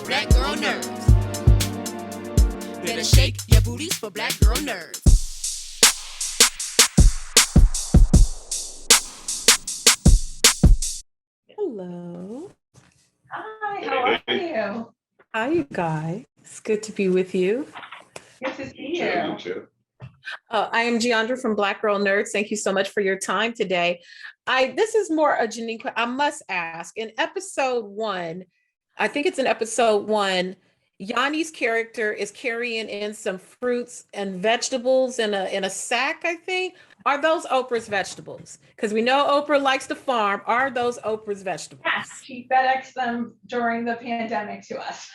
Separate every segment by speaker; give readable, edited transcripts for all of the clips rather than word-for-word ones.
Speaker 1: black girl nerves. Better shake your booties for black girl nerves.
Speaker 2: Hello.
Speaker 3: Hi, how are you?
Speaker 2: Hi, you guys. It's good to be with you.
Speaker 3: Good to see you.
Speaker 2: I am Giandra from Black Girl Nerds. Thank you so much for your time today. This is more a Janine. I must ask. In episode 1, I think it's in episode 1, Yaani's character is carrying in some fruits and vegetables in a sack, I think. Are those Oprah's vegetables? Because we know Oprah likes to farm. Are those Oprah's vegetables?
Speaker 3: Yes, she FedExed them during the pandemic to us.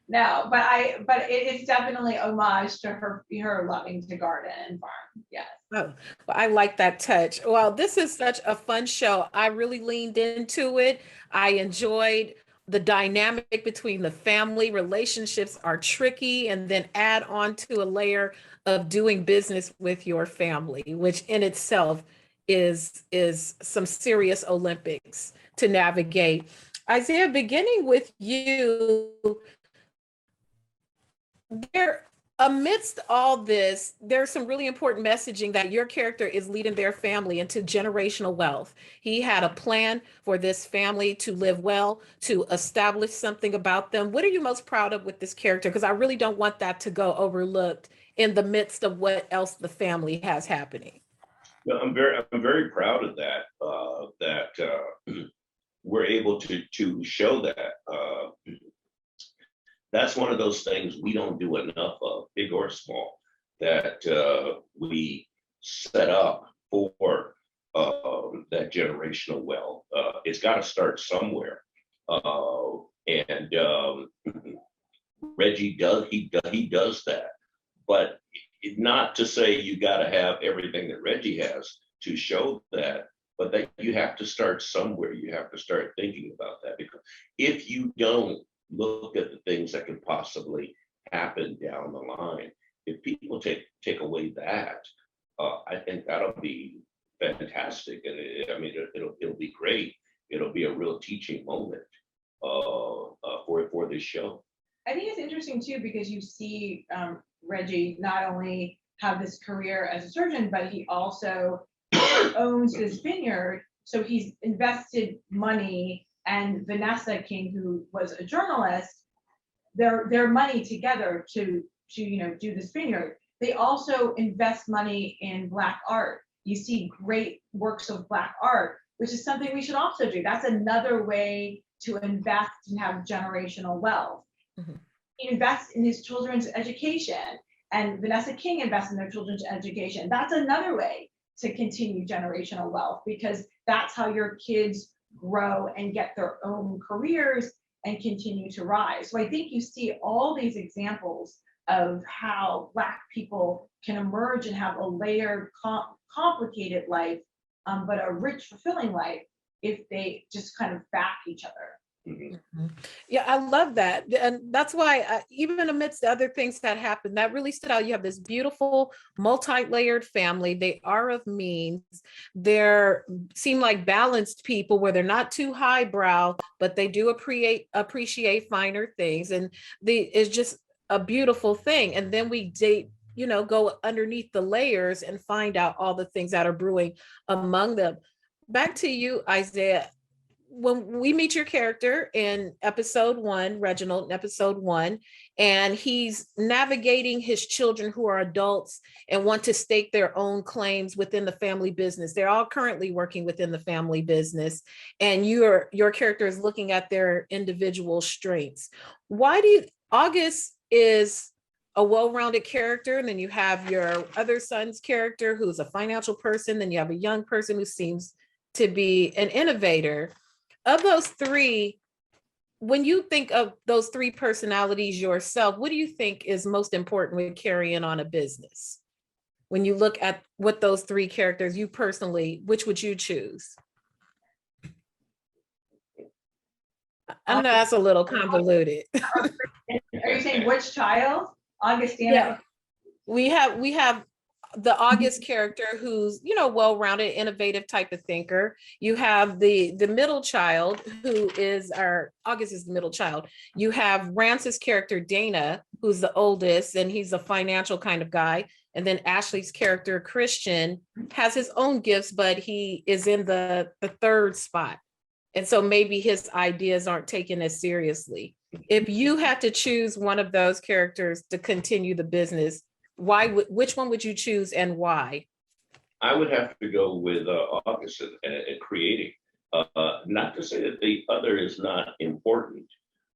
Speaker 3: No, but it is definitely homage to her loving to garden and farm. Yes.
Speaker 2: Oh, well, I like that touch. Well, this is such a fun show. I really leaned into it. I enjoyed the dynamic between the family. Relationships are tricky, and then add on to a layer of doing business with your family, which in itself is some serious Olympics to navigate. Isiah, beginning with you, there amidst all this, there's some really important messaging that your character is leading their family into generational wealth. He had a plan for this family to live well, to establish something about them. What are you most proud of with this character? Because I really don't want that to go overlooked in the midst of what else the family has happening.
Speaker 4: No, I'm very proud of that. We're able to show that. That's one of those things we don't do enough of, big or small, that we set up for that generational wealth. It's got to start somewhere, and Reggie does that, but not to say you got to have everything that Reggie has to show that, but that you have to start somewhere. You have to start thinking about that, because if you don't look at the things that could possibly happen down the line, if people take away that, I think that'll be fantastic, and it'll be great. It'll be a real teaching moment for this show.
Speaker 3: I think it's interesting too, because you see Reggie not only have this career as a surgeon, but he also owns this vineyard. So he's invested money, and Vanessa King, who was a journalist, their money together to do this vineyard. They also invest money in Black art. You see great works of Black art, which is something we should also do. That's another way to invest and have generational wealth. Mm-hmm. He invests in his children's education, and Vanessa King invests in their children's education. That's another way to continue generational wealth, because that's how your kids grow and get their own careers and continue to rise. So I think you see all these examples of how Black people can emerge and have a layered, complicated life, but a rich, fulfilling life if they just kind of back each other.
Speaker 2: Mm-hmm. Yeah, I love that. And that's why even amidst the other things that happened, that really stood out. You have this beautiful multi-layered family. They are of means. They're seem like balanced people, where they're not too highbrow, but they do appreciate finer things. And it's just a beautiful thing. And then we go underneath the layers and find out all the things that are brewing among them. Back to you, Isiah. When we meet your character in episode 1, Reginald, in episode 1, and he's navigating his children who are adults and want to stake their own claims within the family business. They're all currently working within the family business, and your character is looking at their individual strengths. August is a well-rounded character, and then you have your other son's character who's a financial person, then you have a young person who seems to be an innovator. Of those three, when you think of those three personalities yourself, what do you think is most important when carrying on a business? When you look at what those three characters, you personally, which would you choose? I know that's a little convoluted.
Speaker 3: Are you saying which child? Augustana?
Speaker 2: Yeah. We have the August character who's, you know, well-rounded, innovative type of thinker. You have the middle child who is our August is the middle child. You have Rance's character Dana, who's the oldest, and he's a financial kind of guy. And then Ashlee's character Christian has his own gifts, but he is in the third spot. And so maybe his ideas aren't taken as seriously. If you had to choose one of those characters to continue the business, which one would you choose and why?
Speaker 4: I would have to go with August and creating. Not to say that the other is not important,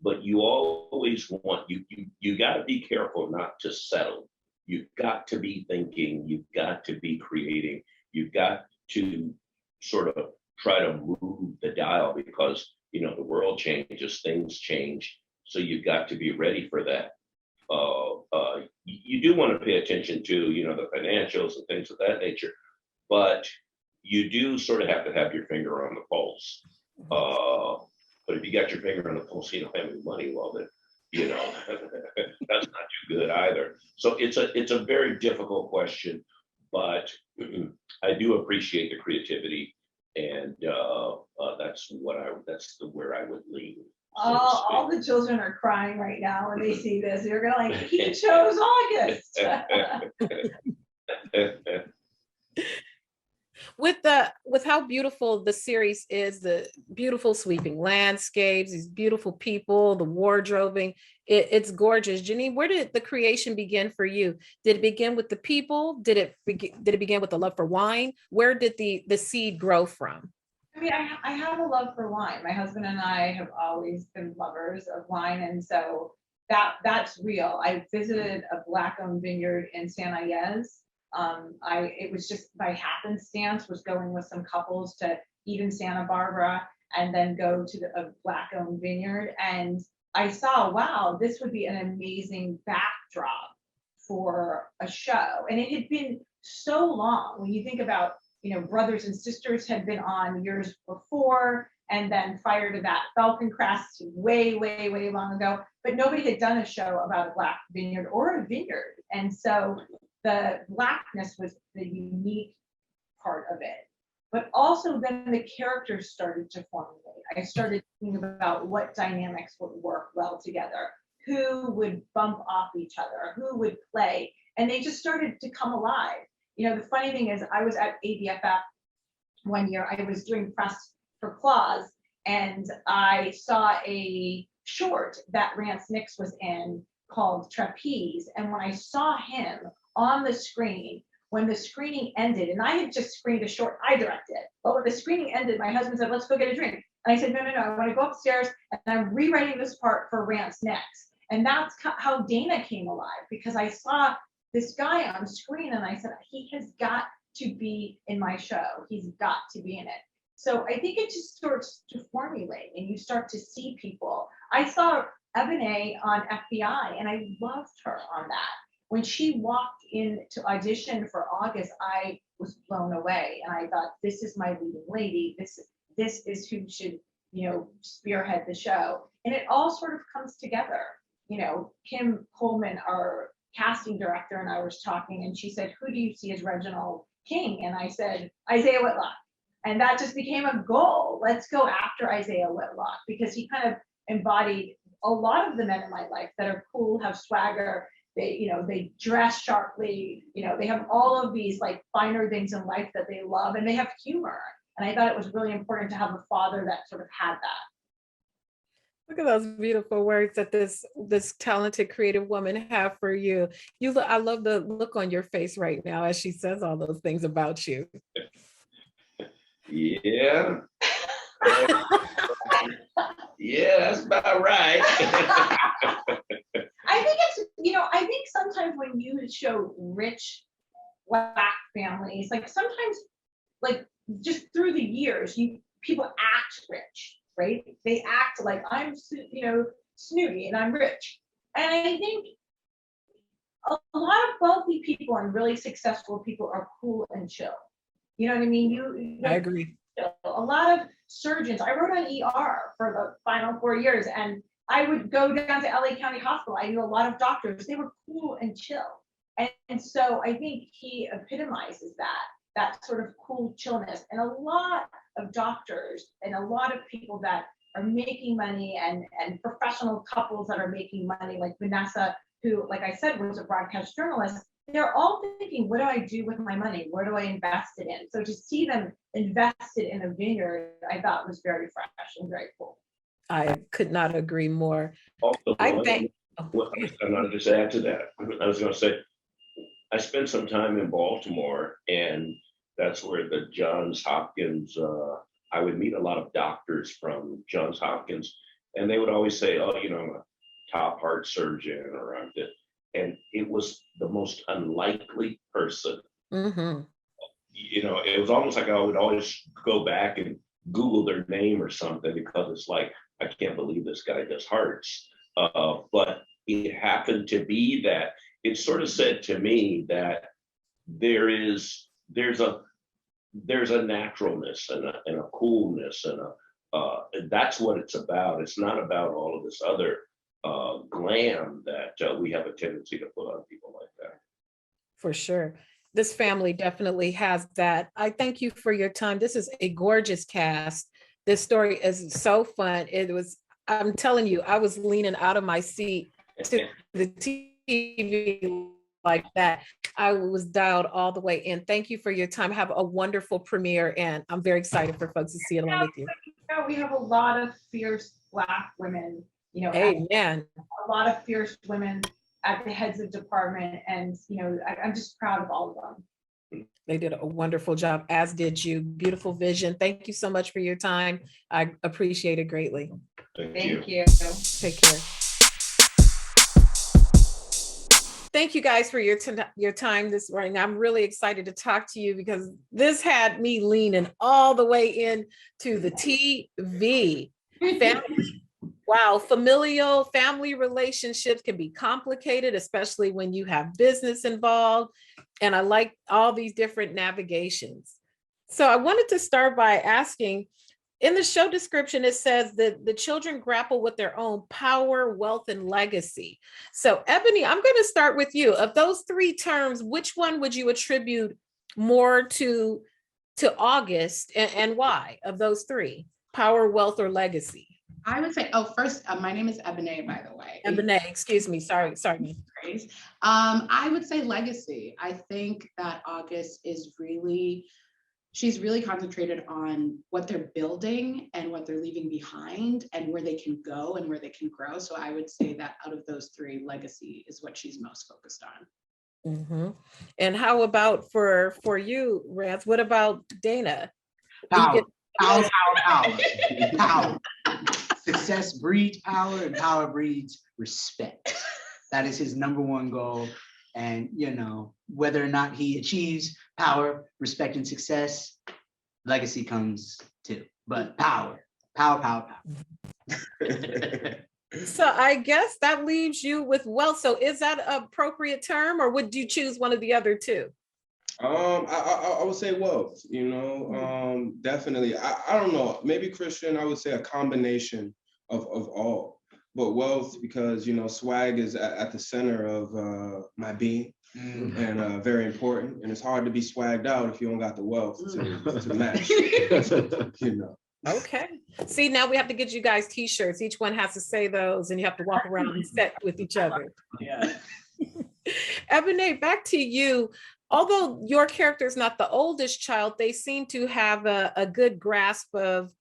Speaker 4: but you always want, you got to be careful not to settle. You've got to be thinking, you've got to be creating, you've got to sort of try to move the dial because, you know, the world changes, things change. So you've got to be ready for that. You do want to pay attention to, you know, the financials and things of that nature, but you do sort of have to have your finger on the pulse. But if you got your finger on the pulse, you don't have any money, well then, you know, that's not too good either. So it's a very difficult question, but I do appreciate the creativity, and that's where I would lean.
Speaker 3: All the children are crying right now when they see this. They're gonna like, he chose August.
Speaker 2: With how beautiful the series is, the beautiful sweeping landscapes, these beautiful people, the wardrobing, it's gorgeous. Janine, where did the creation begin for you? Did it begin with the people? Did it begin with the love for wine? Where did the seed grow from?
Speaker 3: I mean, I have a love for wine. My husband and I have always been lovers of wine, and so that's real. I visited a Black-owned vineyard in San Ynez. It was just by happenstance, was going with some couples to even Santa Barbara and then go to a Black-owned vineyard, and I saw, wow, this would be an amazing backdrop for a show. And it had been so long when you think about, you know, Brothers and Sisters had been on years before, and then prior to that, Falcon Crest way, way, way long ago, but nobody had done a show about a Black vineyard or a vineyard. And so the Blackness was the unique part of it. But also then the characters started to formulate. I started thinking about what dynamics would work well together, who would bump off each other, who would play, and they just started to come alive. You know, the funny thing is, I was at ABFF one year. I was doing press for Claus, and I saw a short that Rance was in called Trapeze. And when I saw him on the screen, when the screening ended, and I had just screened a short I directed, but when the screening ended, my husband said, "Let's go get a drink." And I said, no, I want to go upstairs, and I'm rewriting this part for Rance next. And that's how Dana came alive, because I saw this guy on screen and I said, he has got to be in my show. He's got to be in it. So I think it just starts to formulate and you start to see people. I saw Ebonee on FBI and I loved her on that. When she walked in to audition for August, I was blown away. And I thought, this is my leading lady. This is who should, you know, spearhead the show. And it all sort of comes together. You know, Kim Coleman, our casting director, and I was talking, and she said, "Who do you see as Reginald King?" And I said, "Isiah Whitlock." And that just became a goal. Let's go after Isiah Whitlock, because he kind of embodied a lot of the men in my life that are cool, have swagger. They, you know, they dress sharply. You know, they have all of these like finer things in life that they love, and they have humor. And I thought it was really important to have a father that sort of had that.
Speaker 2: Look at those beautiful words that this talented, creative woman have for you. I love the look on your face right now as she says all those things about you.
Speaker 4: Yeah. Yeah, that's about right.
Speaker 3: I think it's, you know, I think sometimes when you show rich Black families, like sometimes, like just through the years, people act rich, right? They act like I'm, you know, snooty and I'm rich. And I think a lot of wealthy people and really successful people are cool and chill. You know what I mean?
Speaker 2: I agree.
Speaker 3: A lot of surgeons, I wrote on ER for the final 4 years, and I would go down to LA County Hospital. I knew a lot of doctors, they were cool and chill. And so I think he epitomizes that sort of cool chillness. And a lot of doctors and a lot of people that are making money and professional couples that are making money, like Vanessa, who, like I said, was a broadcast journalist, they're all thinking, what do I do with my money? Where do I invest it in? So to see them invested in a vineyard, I thought was very fresh and very cool.
Speaker 2: I could not agree more.
Speaker 4: Also,
Speaker 2: I think.
Speaker 4: well, I'm going to just add to that. I was going to say, I spent some time in Baltimore, and that's where the Johns Hopkins, I would meet a lot of doctors from Johns Hopkins, and they would always say, oh, you know, I'm a top heart surgeon, or I'm this. And it was the most unlikely person.
Speaker 2: Mm-hmm.
Speaker 4: You know, it was almost like I would always go back and Google their name or something, because it's like, I can't believe this guy does hearts. But it happened to be that it sort of said to me that there's a naturalness and a coolness and that's what it's about. It's not about all of this other glam that we have a tendency to put on people like that.
Speaker 2: For sure. This family definitely has that. I thank you for your time. This is a gorgeous cast. This story is so fun. I'm telling you, I was leaning out of my seat to the TV like that. I was dialed all the way in. Thank you for your time. Have a wonderful premiere, and I'm very excited for folks to see it along with you.
Speaker 3: We have a lot of fierce Black women, you know,
Speaker 2: Amen.
Speaker 3: a lot of fierce women at the heads of department, and you know, I'm just proud of all of them.
Speaker 2: They did a wonderful job, as did you. Beautiful vision. Thank you so much for your time. I appreciate it greatly.
Speaker 3: Thank you.
Speaker 2: Take care. Thank you guys for your time this morning. I'm really excited to talk to you because this had me leaning all the way in to the TV. Family. Wow, familial family relationships can be complicated, especially when you have business involved. And I like all these different navigations. So I wanted to start by asking, in the show description, it says that the children grapple with their own power, wealth, and legacy. So Ebonee, I'm going to start with you. Of those three terms, which one would you attribute more to August, and why, of those three? Power, wealth, or legacy?
Speaker 5: I would say, first, my name is Ebonee, by the way.
Speaker 2: Ebonee, excuse me, sorry.
Speaker 5: I would say legacy. I think that August is she's really concentrated on what they're building and what they're leaving behind and where they can go and where they can grow. So I would say that out of those three, legacy is what she's most focused on.
Speaker 2: Mm-hmm. And how about for you, Rance? What about Dana?
Speaker 6: Power. Success breeds power, and power breeds respect. That is his number one goal. And, you know, whether or not he achieves power, respect, and success, legacy comes too. But power.
Speaker 2: So I guess that leaves you with wealth. So is that an appropriate term, or would you choose one of the other two?
Speaker 7: I would say wealth, you know, definitely. I don't know, maybe Christian, I would say a combination of all, but wealth, because, you know, swag is at the center of my being, and very important. And it's hard to be swagged out if you don't got the wealth to match, you know.
Speaker 2: Okay. See, now we have to get you guys t-shirts. Each one has to say those, and you have to walk around and set with each other.
Speaker 6: Yeah.
Speaker 2: Ebonee, back to you. Although your character is not the oldest child, they seem to have a good grasp of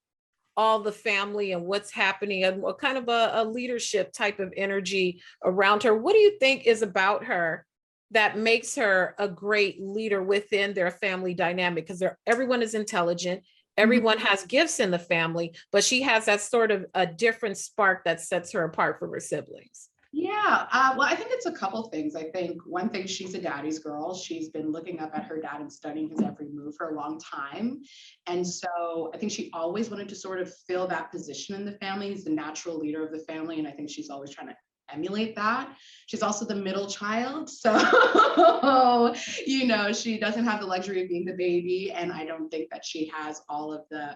Speaker 2: all the family and what's happening, and what kind of a leadership type of energy around her. What do you think is about her that makes her a great leader within their family dynamic? Because everyone is intelligent, everyone has gifts in the family, but she has that sort of a different spark that sets her apart from her siblings.
Speaker 5: Yeah, well, I think it's a couple things. I think one thing, she's a daddy's girl. She's been looking up at her dad and studying his every move for a long time. And so I think she always wanted to sort of fill that position in the family. He's the natural leader of the family. And I think she's always trying to emulate that. She's also the middle child. So, you know, she doesn't have the luxury of being the baby. And I don't think that she has all of the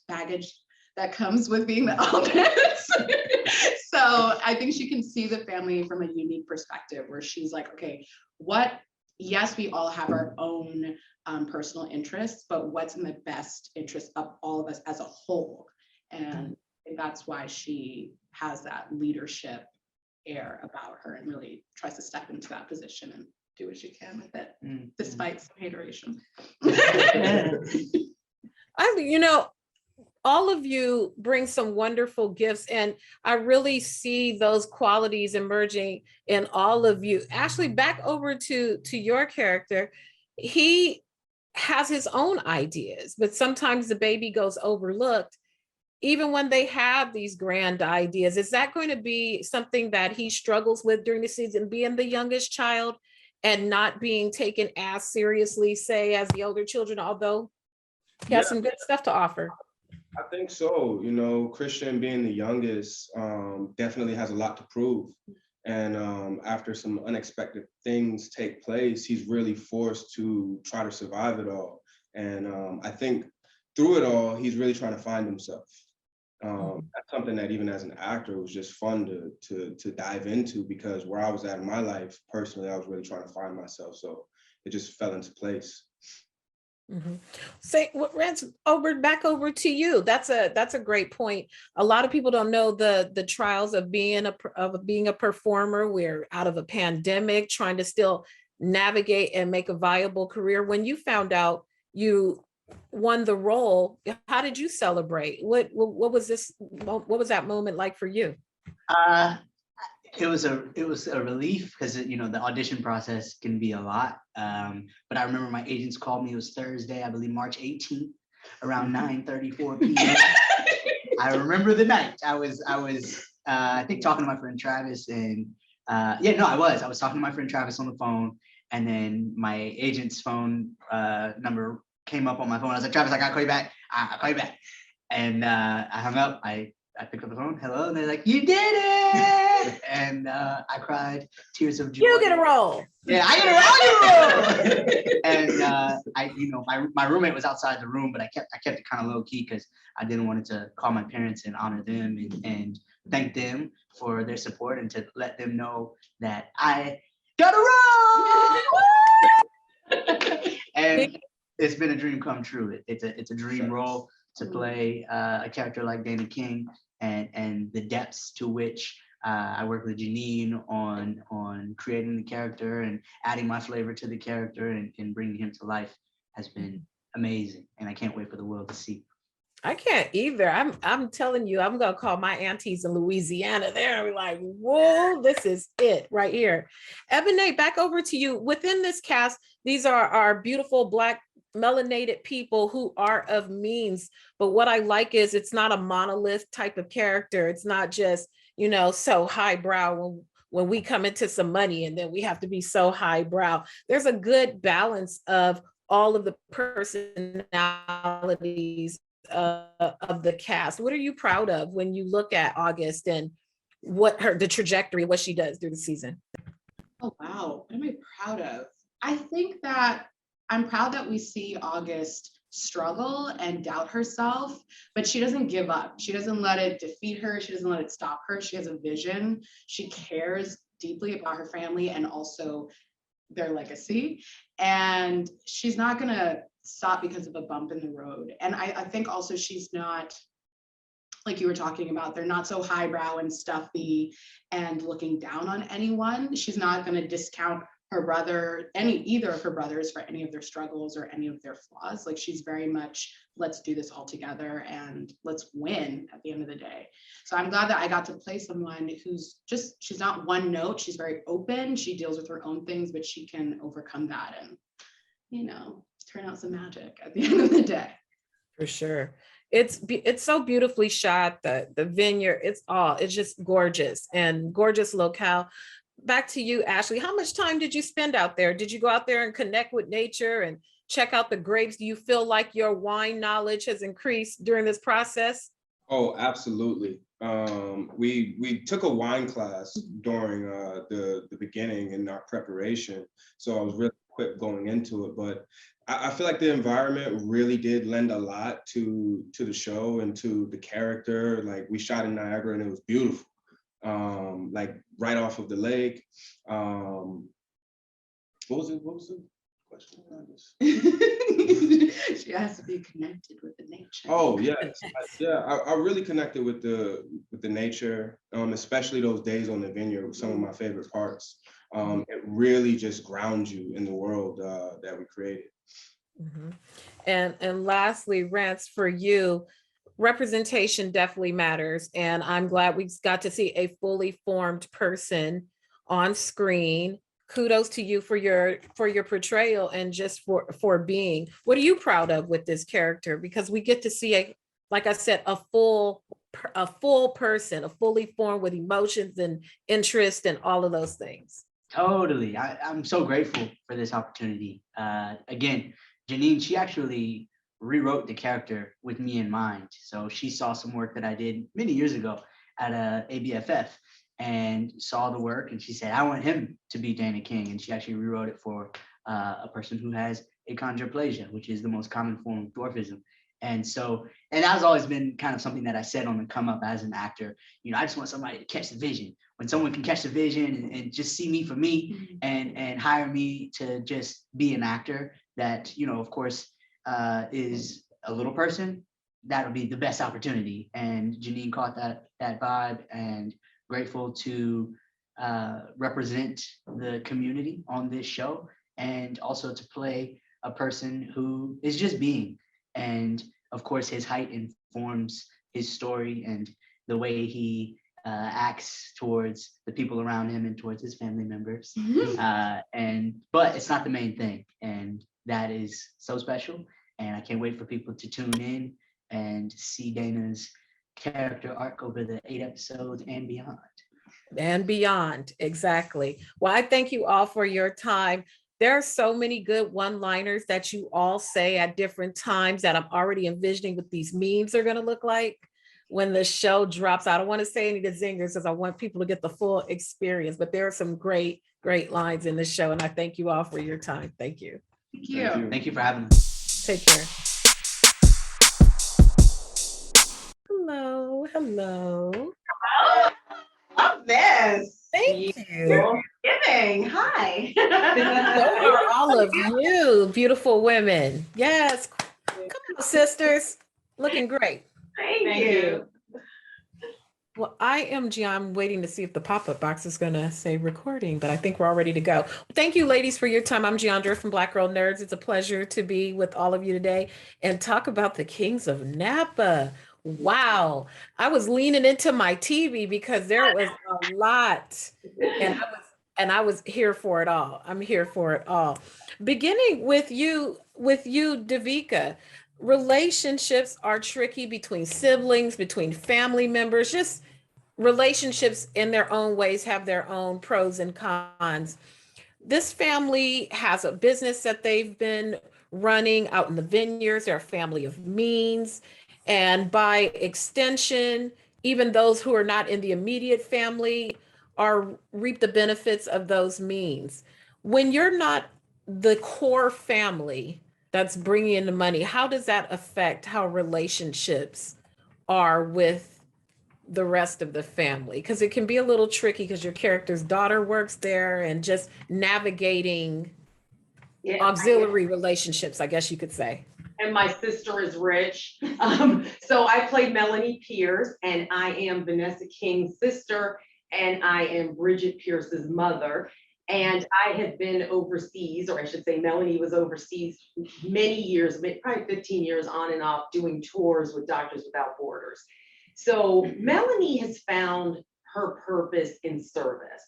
Speaker 5: baggage that comes with being the eldest. So I think she can see the family from a unique perspective where she's like, okay, yes, we all have our own personal interests, but what's in the best interest of all of us as a whole? And that's why she has that leadership air about her and really tries to step into that position and do what she can with it, despite some hateration.
Speaker 2: All of you bring some wonderful gifts, and I really see those qualities emerging in all of you. Ashlee, back over to your character. He has his own ideas, but sometimes the baby goes overlooked, even when they have these grand ideas. Is that going to be something that he struggles with during the season, being the youngest child and not being taken as seriously, say, as the older children, although he has some good stuff to offer?
Speaker 7: I think so. You know, Christian being the youngest definitely has a lot to prove. And after some unexpected things take place, he's really forced to try to survive it all. And I think through it all, he's really trying to find himself. That's something that even as an actor was just fun to dive into, because where I was at in my life, personally, I was really trying to find myself. So it just fell into place.
Speaker 2: Say, Rance, back over to you. That's a great point. A lot of people don't know the trials of being a performer. We're out of a pandemic, trying to still navigate and make a viable career. When you found out you won the role, how did you celebrate? What was that moment like for you?
Speaker 6: It was a relief, because the audition process can be a lot. But I remember my agents called me. It was Thursday, I believe March 18th, around 9:34 p.m. I remember the night. I was I think talking to my friend Travis, and I was talking to my friend Travis on the phone, and then my agent's phone number came up on my phone. I was like, Travis, I gotta call you back. I'll call you back. And I hung up. I picked up the phone. Hello, and they're like, "You did it!" And I cried tears of joy.
Speaker 2: You get a role.
Speaker 6: Yeah, I get a role. And my roommate was outside the room, but I kept it kind of low key because I didn't want to call my parents and honor them and thank them for their support, and to let them know that I got a role. And it's been a dream come true. It's a dream role to play a character like Dana King, and the depths to which I work with Janine on creating the character and adding my flavor to the character and bringing him to life has been amazing, and I can't wait for the world to see.
Speaker 2: I can't either. I'm telling you, I'm gonna call my aunties in Louisiana. They're like, whoa, this is it right here. Ebonee, back over to you. Within this cast, these are our beautiful Black melanated people who are of means. But what I like is it's not a monolith type of character. It's not just, so highbrow when we come into some money and then we have to be so highbrow. There's a good balance of all of the personalities of the cast. What are you proud of when you look at August and the trajectory, what she does through the season?
Speaker 5: Oh, wow. What am I proud of? I think that I'm proud that we see August struggle and doubt herself, but she doesn't give up. She doesn't let it defeat her. She doesn't let it stop her. She has a vision. She cares deeply about her family and also their legacy. And she's not going to stop because of a bump in the road. And I think also she's not, like you were talking about, they're not so highbrow and stuffy and looking down on anyone. She's not going to discount her brother, either of her brothers, for any of their struggles or any of their flaws. Like, she's very much, let's do this all together and let's win at the end of the day. So I'm glad that I got to play someone who's she's not one note. She's very open. She deals with her own things, but she can overcome that and, turn out some magic at the end of the day.
Speaker 2: For sure. It's so beautifully shot. The vineyard, it's just gorgeous and gorgeous locale. Back to you, Ashlee. How much time did you spend out there? Did you go out there and connect with nature and check out the grapes? Do you feel like your wine knowledge has increased during this process?
Speaker 7: Oh, absolutely. We took a wine class during the beginning in our preparation. So I was really equipped going into it, but I feel like the environment really did lend a lot to the show and to the character. Like we shot in Niagara and it was beautiful, like right off of the lake. What was the question?
Speaker 5: She has to be connected with the nature.
Speaker 7: Oh yes, yeah. I really connected with the nature, especially those days on the vineyard were some of my favorite parts. It really just grounds you in the world that we created.
Speaker 2: Mhm. And lastly, Rance, for you, representation definitely matters. And I'm glad we got to see a fully formed person on screen. Kudos to you for your portrayal and just for being. What are you proud of with this character? Because we get to see like I said, a full person, a fully formed with emotions and interest and all of those things.
Speaker 6: Totally. I'm so grateful for this opportunity. Again, Janine, she actually rewrote the character with me in mind. So she saw some work that I did many years ago at ABFF and saw the work, and she said, I want him to be Dana King. And she actually rewrote it for a person who has achondroplasia, which is the most common form of dwarfism. And so, and that's always been kind of something that I said on the come up as an actor. You know, I just want somebody to catch the vision. When someone can catch the vision and just see me for me and hire me to just be an actor that, you know, of course, is a little person, that'll be the best opportunity. And Janine caught that vibe, and grateful to represent the community on this show, and also to play a person who is just being. And of course, his height informs his story and the way he acts towards the people around him and towards his family members. But it's not the main thing, and that is so special. And I can't wait for people to tune in and see Dana's character arc over the 8 episodes and beyond.
Speaker 2: And beyond, exactly. Well, I thank you all for your time. There are so many good one-liners that you all say at different times that I'm already envisioning what these memes are going to look like when the show drops. I don't want to say any of the zingers because I want people to get the full experience, but there are some great lines in the show, and I thank you all for your time. Thank you.
Speaker 5: Thank you.
Speaker 6: Thank you for having us.
Speaker 2: Take care. Hello.
Speaker 8: Love this.
Speaker 2: Thank you.
Speaker 8: Giving. Hi.
Speaker 2: So are all of you, beautiful women. Yes. Come on, sisters. Looking great.
Speaker 8: Thank you.
Speaker 2: Well, I'm waiting to see if the pop-up box is going to say recording, but I think we're all ready to go. Thank you, ladies, for your time. I'm Giandra from Black Girl Nerds. It's a pleasure to be with all of you today and talk about the Kings of Napa. Wow. I was leaning into my TV because there was a lot, and I was here for it all. I'm here for it all. Beginning with you, Devika. Relationships are tricky between siblings, between family members, just relationships in their own ways have their own pros and cons. This family has a business that they've been running out in the vineyards. They're a family of means. And by extension, even those who are not in the immediate family reap the benefits of those means. When you're not the core family that's bringing in the money, how does that affect how relationships are with the rest of the family? Because it can be a little tricky because your character's daughter works there and just navigating auxiliary relationships, I guess you could say.
Speaker 8: And my sister is rich. So I play Melanie Pierce, and I am Vanessa King's sister, and I am Bridgette Pierce's mother. And I had been overseas, or I should say Melanie was overseas many years, probably 15 years on and off, doing tours with Doctors Without Borders. So Melanie has found her purpose in service.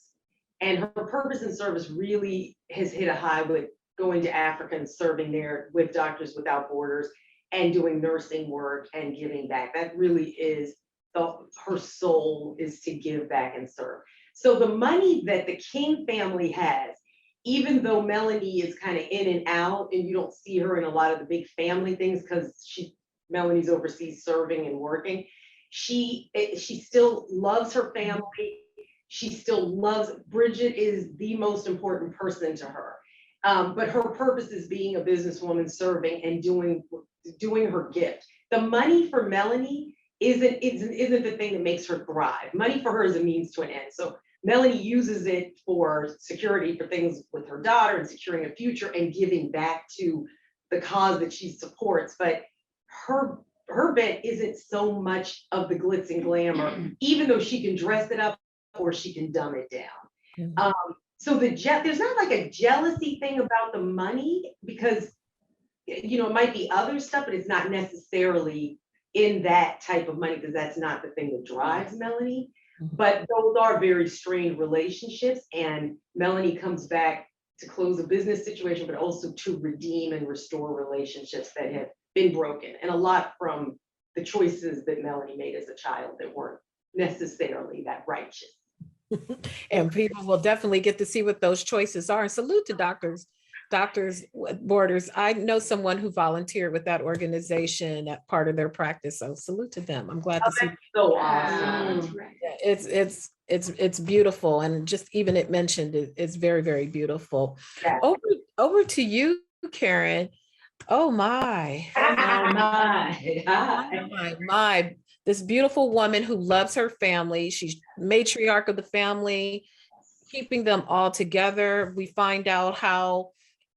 Speaker 8: And her purpose in service really has hit a high with going to Africa and serving there with Doctors Without Borders and doing nursing work and giving back. That really is her soul, is to give back and serve. So the money that the King family has, even though Melanie is kind of in and out and you don't see her in a lot of the big family things because Melanie's overseas serving and working, she still loves her family. She still loves, Bridgette is the most important person to her. But her purpose is being a businesswoman, serving and doing her gift. The money for Melanie isn't the thing that makes her thrive. Money for her is a means to an end. So Melanie uses it for security, for things with her daughter and securing a future and giving back to the cause that she supports. But her bent isn't so much of the glitz and glamour, even though she can dress it up or she can dumb it down. So there's not like a jealousy thing about the money, because it might be other stuff, but it's not necessarily in that type of money, because that's not the thing that drives Melanie. But those are very strained relationships, and Melanie comes back to close a business situation, but also to redeem and restore relationships that have been broken, and a lot from the choices that Melanie made as a child that weren't necessarily that righteous.
Speaker 2: And people will definitely get to see what those choices are. And salute to Doctors Borders. I know someone who volunteered with that organization at part of their practice. So salute to them. I'm glad to see.
Speaker 8: So awesome.
Speaker 2: It's beautiful. And just even it mentioned it's very, very beautiful.
Speaker 8: Yeah.
Speaker 2: Over to you, Karen. Oh my. My. This beautiful woman who loves her family. She's matriarch of the family, keeping them all together. We find out how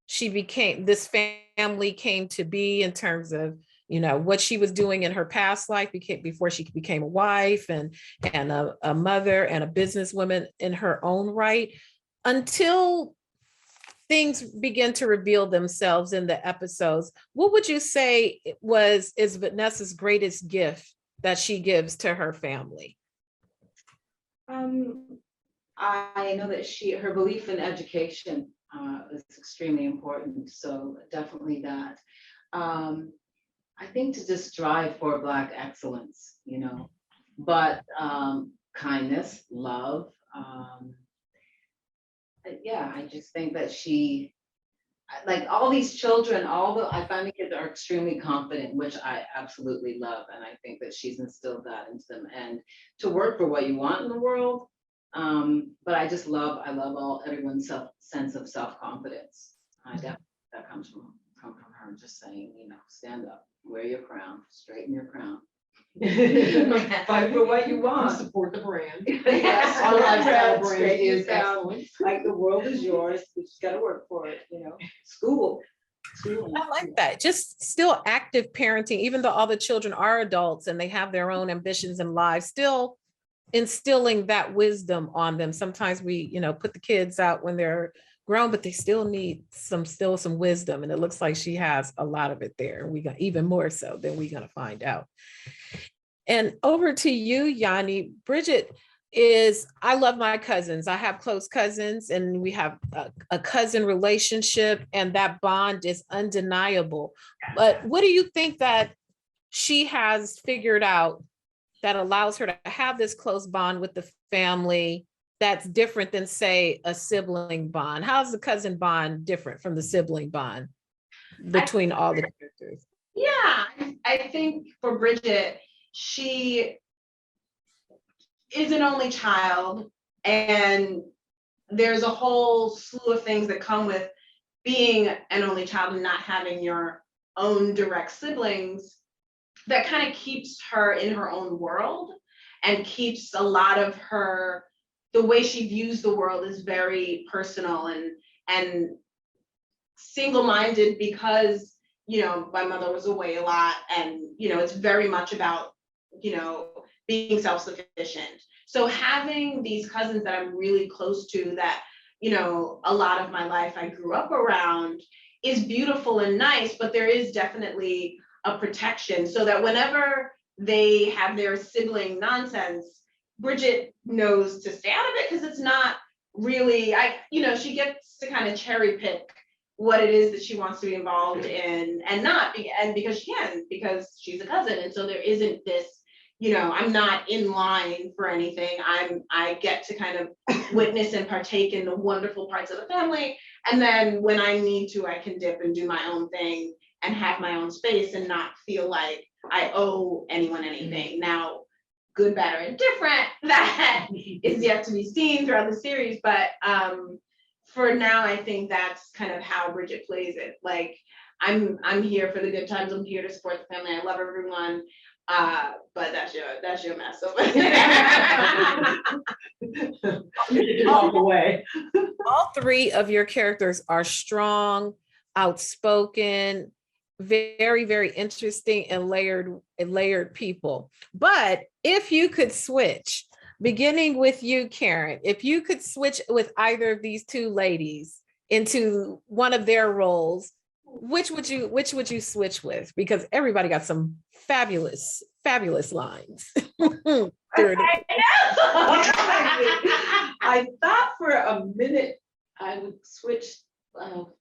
Speaker 2: this family came to be in terms of, what she was doing in her past life before she became a wife and a mother and a businesswoman in her own right, until things begin to reveal themselves in the episodes. What would you say is Vanessa's greatest gift that she gives to her family?
Speaker 9: I know that her belief in education is extremely important. So definitely that. I think to just strive for Black excellence, but kindness, love. I just think that she, like all these children, I find the kids are extremely confident, which I absolutely love. And I think that she's instilled that into them, and to work for what you want in the world. But I love everyone's sense of self-confidence. That comes from her just saying, stand up, wear your crown, straighten your crown.
Speaker 8: Fight for what you want. Support the brand.
Speaker 9: Yes,
Speaker 8: our lifestyle brand is
Speaker 9: excellent. Like the world is yours, but you gotta work for it, School.
Speaker 2: I like that. Just still active parenting, even though all the children are adults and they have their own ambitions and lives, still instilling that wisdom on them. Sometimes we, put the kids out when they're grown, but they still need some wisdom. And it looks like she has a lot of it there. We got even more so than we're going to find out. And over to you, Yaani. Bridgette I love my cousins. I have close cousins, and we have a cousin relationship, and that bond is undeniable. But what do you think that she has figured out that allows her to have this close bond with the family that's different than, say, a sibling bond? How's the cousin bond different from the sibling bond between all the characters?
Speaker 5: Yeah, I think for Bridgette, she is an only child, and there's a whole slew of things that come with being an only child and not having your own direct siblings, that kind of keeps her in her own world and keeps a lot of the way she views the world is very personal and single-minded, because, my mother was away a lot, and, it's very much about, being self-sufficient. So having these cousins that I'm really close to, that, a lot of my life I grew up around, is beautiful and nice, but there is definitely a protection, so that whenever they have their sibling nonsense, Bridgette knows to stay out of it, because it's not really, she gets to kind of cherry pick what it is that she wants to be involved in, and because she can, because she's a cousin. And so there isn't this, I'm not in line for anything. I get to kind of witness and partake in the wonderful parts of the family. And then when I need to, I can dip and do my own thing and have my own space and not feel like I owe anyone anything. Now, good, bad, or indifferent, that is yet to be seen throughout the series. But
Speaker 8: for now, I think that's kind of how Bridgette plays it. Like, I'm here for the good times. I'm here to support the family. I love everyone. But that's your mess over there. You can walk away.
Speaker 2: All three of your characters are strong, outspoken, very, very interesting and layered people. But if you could switch, beginning with you, Karen, if you could switch with either of these two ladies into one of their roles, which would you switch with? Because everybody got some fabulous lines.
Speaker 8: I thought for a minute I would switch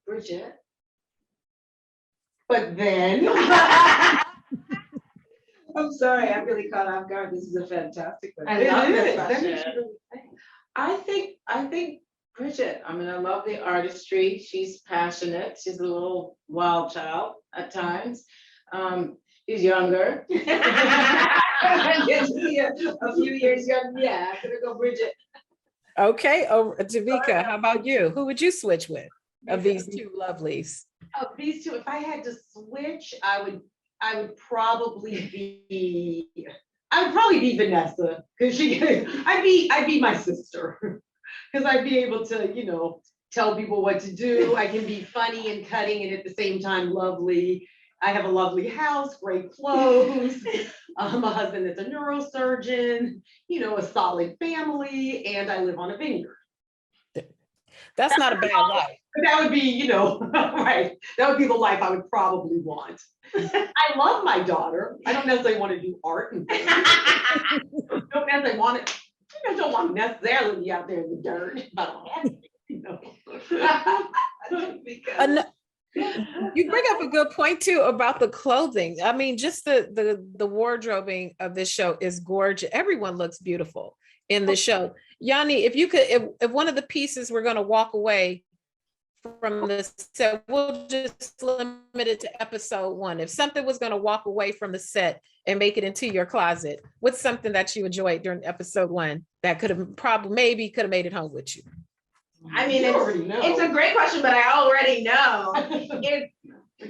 Speaker 8: Bridgette. But then I'm sorry, I'm really caught off guard. This is a fantastic one.
Speaker 9: I love this
Speaker 8: That
Speaker 9: question.
Speaker 8: makes you really think.
Speaker 9: I think Bridgette, I mean, I love the artistry. She's passionate. She's a little wild child at times. She's younger. A few years younger. Yeah, I'm gonna go Bridgette.
Speaker 2: Okay, Devika, how about you? Who would you switch with of these two lovelies?
Speaker 8: Of these two, if I had to switch, I would probably be Vanessa, because I'd be my sister. Because I'd be able to, tell people what to do. I can be funny and cutting and at the same time lovely. I have a lovely house, great clothes. A husband that's a neurosurgeon, a solid family, and I live on a vineyard.
Speaker 2: That's not a bad life.
Speaker 8: But that would be, right. That would be the life I would probably want. I love my daughter. I don't necessarily want to do art and things. Don't necessarily want it. Don't want to necessarily be out there in the dirt, but I don't have
Speaker 2: You bring up a good point too about the clothing. I mean, just the wardrobing of this show is gorgeous. Everyone looks beautiful in the show. Yaani, if one of the pieces we're going to walk away from this set, we'll just limit it to episode 1. If something was going to walk away from the set and make it into your closet, what's something that you enjoyed during episode 1 that could have made it home with you?
Speaker 3: I mean, it's a great question, but I already know. It's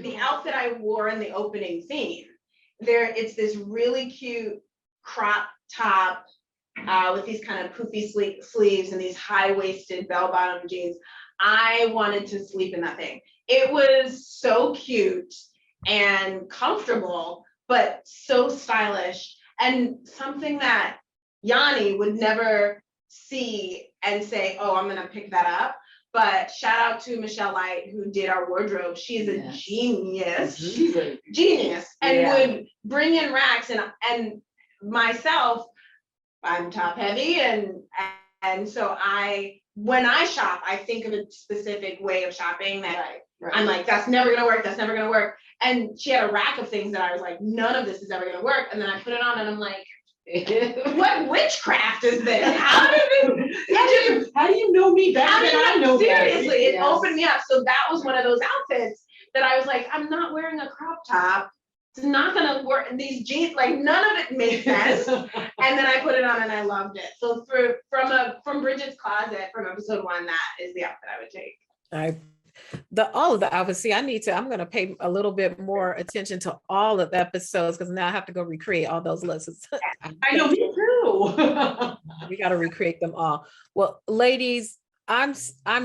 Speaker 3: the outfit I wore in the opening scene. It's this really cute crop top with these kind of poofy sleeves and these high-waisted bell-bottom jeans. I wanted to sleep in that thing. It was so cute and comfortable, but so stylish, and something that Yaani would never see and say, oh, I'm gonna pick that up. But shout out to Michelle Light, who did our wardrobe. She's a genius. She's a genius, and would bring in racks, and myself, I'm top heavy, and so when I shop, I think of a specific way of shopping that I'm like, that's never gonna work, that's never gonna work. And she had a rack of things that I was like, none of this is ever gonna work. And then I put it on and I'm like, what witchcraft is this? How do you know me better than I know? Seriously, it opened me up. So that was one of those outfits that I was like, I'm not wearing a crop top. It's not gonna work. These jeans, like none of it made sense. And then I put it on and I loved it. So from Bridgette's closet from episode 1, that is the outfit I would take.
Speaker 2: All of the outfits. See, I'm going to pay a little bit more attention to all of the episodes, because now I have to go recreate all those lessons.
Speaker 8: I know, me too.
Speaker 2: We got to recreate them all. Well, ladies, I'm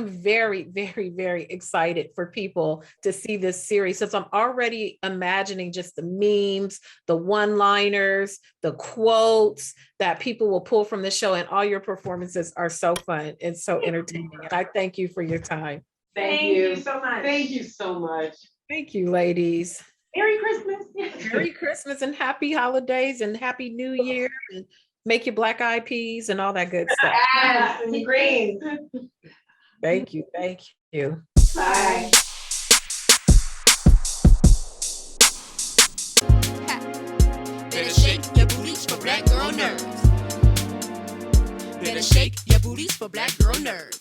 Speaker 2: very, very, very excited for people to see this series, since I'm already imagining just the memes, the one-liners, the quotes that people will pull from the show, and all your performances are so fun and so entertaining. And I thank you for your time.
Speaker 8: Thank you so much.
Speaker 9: Thank you so much.
Speaker 2: Thank you, ladies.
Speaker 8: Merry Christmas.
Speaker 2: Merry Christmas and happy holidays and happy New Year. And make your black eyed peas and all that good stuff.
Speaker 8: Yes, and green.
Speaker 2: Thank you. Thank you.
Speaker 8: Bye.
Speaker 1: Better shake your booties for black girl nerves. Better shake your booties for black girl nerves.